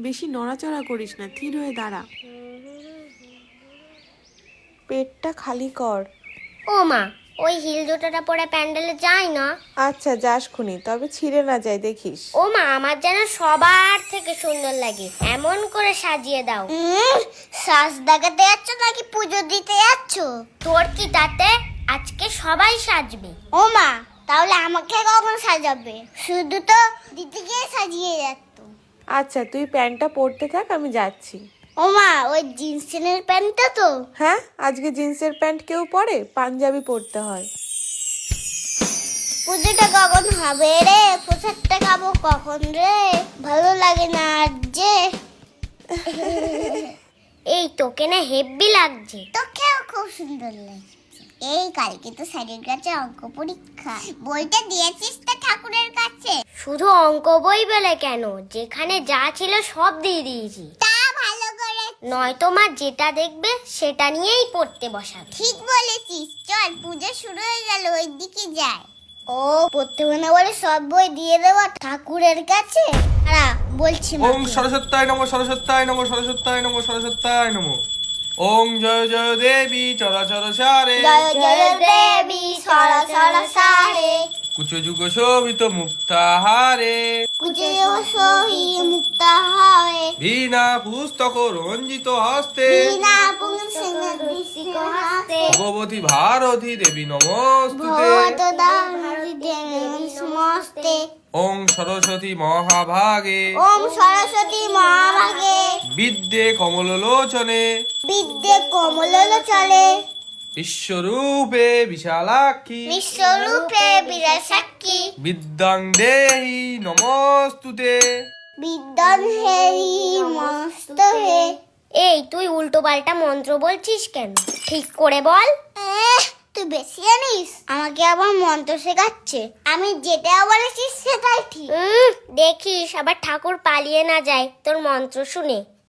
বেশি নড়াচড়া করিস না, থির হয়ে দাঁড়া। পেটটা খালি কর। ও মা, ওই হিল জুতোটা পরে প্যান্ডেলে যাই না। আচ্ছা যাস খুনি, তবে ছিঁড়ে না যায় দেখিস। ও মা, আমার যেন সবার থেকে সুন্দর লাগে, এমন করে সাজিয়ে দাও। সাজ দেখাতে যাচ্ছ নাকি পুজো দিতে যাচ্ছ? তোর কি তাতে, আজকে সবাই সাজবে। ও মা, তাহলে আমাকে কখন সাজাবে? শুধু তো দিতে গিয়ে সাজিয়ে যাচ্ছ। আচ্ছা তুই প্যান্টটা পরতে থাক, আমি যাচ্ছি। ও মা, ওই জিন্সের প্যান্টটা তো? হ্যাঁ, আজকে জিন্সের প্যান্ট কেউ পরে, পাঞ্জাবি পরতে হয়। পুজোটা কখন হবে রে? প্রসাদটা খাবো কখন রে? ভালো লাগে না আর যে। এই তোকে না হেব্বি লাগছে। তোকেও খুব সুন্দর লাগছে। এই কালকে তো স্যারের কাছে অঙ্ক পরীক্ষা, বইটা দিয়েছিস তো ঠাকুরের কাছে? শুধু অঙ্ক বই বলে কেন, যেখানে যা ছিল সব দিয়ে দিয়েছি। তা ভালো করে, নয়তো মা যেটা দেখবে সেটা নিয়েই পড়তে বসা। ঠিক বলেছিস, চল পূজা শুরু হয়ে গেল, ওই দিকে যাই। ও পড়তে হবে না বলে সব বই দিয়ে দেওয়া ঠাকুরের কাছে? বলছি ওং সরস্বত্যায় নমঃ সরস্বত্যায় নমঃ সরস্বত্যায় নমঃ সরস্বত্যায় নমঃ। ওং জয় জয় দেবী চরাচর সারে, জয় জয় দেবী সরসর সারে, কুচ যুগ শোভিত মুক্তাহারে, কুচে সহি মুক্তাহারে, বীণা পুস্তক রঞ্জিত হস্তে, বিনা পুংসিং দৃষ্টিক হাতে, ভগবতী ভারতী দেবী নমস্তুতে। ভগবত দানবী দেবী সমস্তে। ওং সরস্বতী মহাভাগে, ওম সরস্বতী মহাভাগে, বিদ্যে কমললোচনে, বিদ্যে কমলোচনে, বিশ্বরূপে বিশালাক্ষী, বিশ্বরূপে বিরাসাক্ষী, বিদ্যাং দেহি নমস্তুতে। বিদ্যান হেরি মস্ত হে। এই তুই উল্টো পাল্টা মন্ত্র বলছিস কেন? ঠিক করে বল। তুই বেশি জানিস, আমাকে আবার মন্ত্র শেখাচ্ছে। আমি যেটা বলেছিস সেটাই ঠিক। দেখিস আবার ঠাকুর পালিয়ে না যায় তোর মন্ত্র শুনে।